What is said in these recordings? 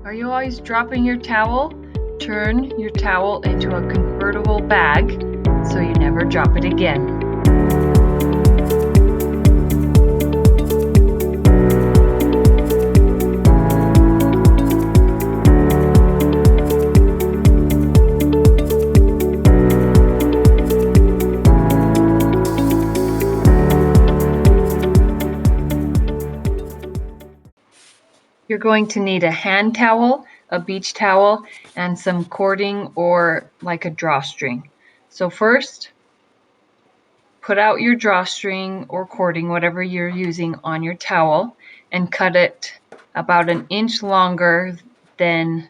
Are you always dropping your towel? Turn your towel into a convertible bag so you never drop it again. You're going to need a hand towel, a beach towel, and some cording or like a drawstring. So first, put out your drawstring or cording, whatever you're using, on your towel and cut it about 1 inch longer than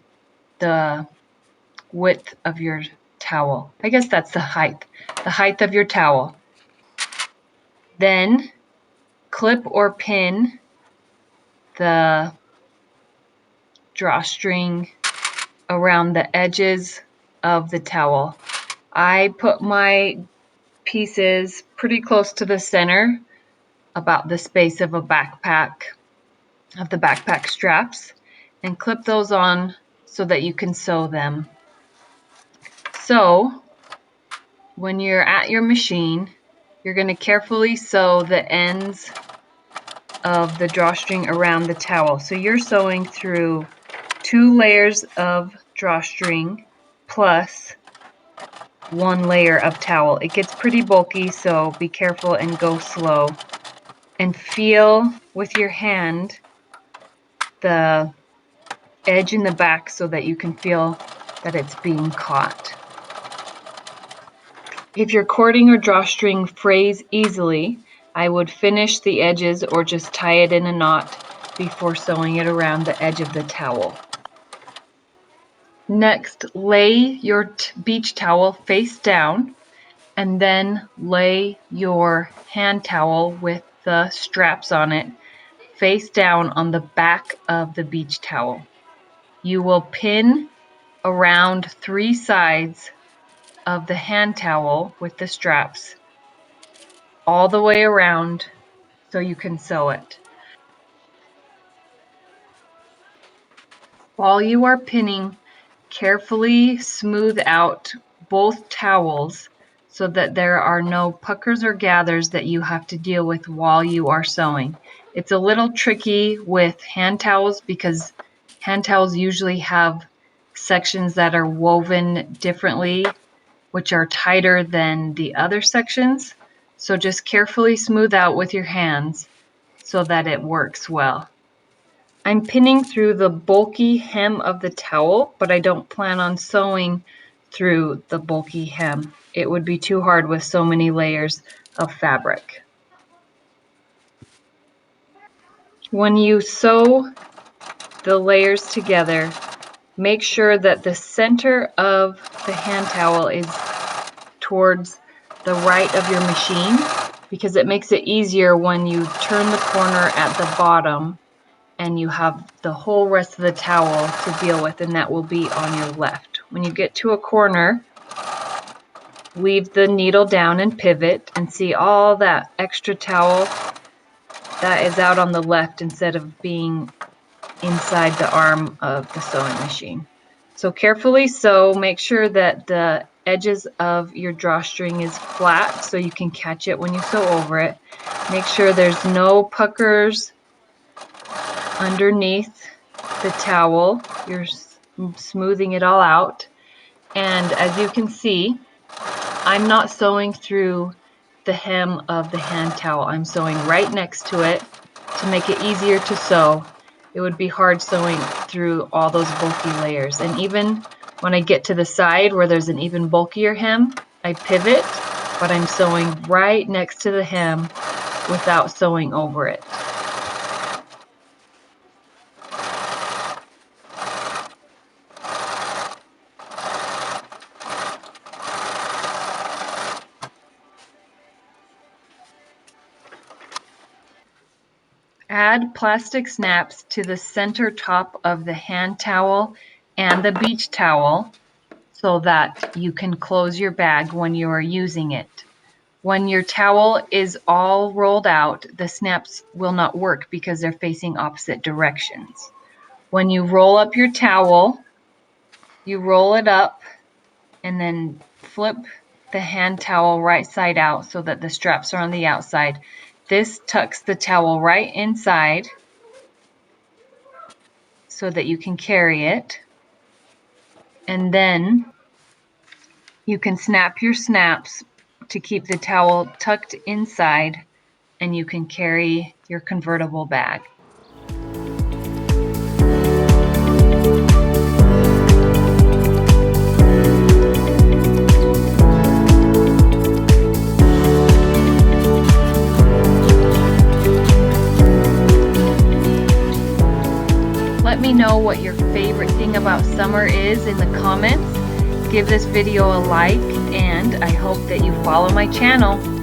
the width of your towel. I guess that's the height of your towel. Then clip or pin the drawstring around the edges of the towel. I put my pieces pretty close to the center, about the space of the backpack straps, and clip those on so that you can sew them. So when you're at your machine, you're going to carefully sew the ends of the drawstring around the towel. So you're sewing through 2 layers of drawstring plus 1 layer of towel. It gets pretty bulky, so be careful and go slow. And feel with your hand the edge in the back so that you can feel that it's being caught. If your cording or drawstring frays easily, I would finish the edges or just tie it in a knot before sewing it around the edge of the towel. Next, lay your beach towel face down and then lay your hand towel with the straps on it face down on the back of the beach towel. You will pin around 3 sides of the hand towel with the straps all the way around so you can sew it. While you are pinning, carefully smooth out both towels so that there are no puckers or gathers that you have to deal with while you are sewing. It's a little tricky with hand towels because hand towels usually have sections that are woven differently, which are tighter than the other sections. So just carefully smooth out with your hands so that it works well. I'm pinning through the bulky hem of the towel, but I don't plan on sewing through the bulky hem. It would be too hard with so many layers of fabric. When you sew the layers together, make sure that the center of the hand towel is towards the right of your machine, because it makes it easier when you turn the corner at the bottom and you have the whole rest of the towel to deal with, and that will be on your left. When you get to a corner, leave the needle down and pivot and see all that extra towel that is out on the left instead of being inside the arm of the sewing machine. So carefully sew, make sure that the edges of your drawstring is flat so you can catch it when you sew over it. Make sure there's no puckers underneath the towel. You're smoothing it all out. And as you can see, I'm not sewing through the hem of the hand towel. I'm sewing right next to it to make it easier to sew. It would be hard sewing through all those bulky layers. And even when I get to the side where there's an even bulkier hem, I pivot, but I'm sewing right next to the hem without sewing over it. Add plastic snaps to the center top of the hand towel and the beach towel so that you can close your bag when you are using it. When your towel is all rolled out, the snaps will not work because they're facing opposite directions. When you roll up your towel, you roll it up and then flip the hand towel right side out so that the straps are on the outside. This tucks the towel right inside so that you can carry it. And then you can snap your snaps to keep the towel tucked inside, and you can carry your convertible bag. Let me know what your favorite thing about summer is in the comments. Give this video a like, and I hope that you follow my channel.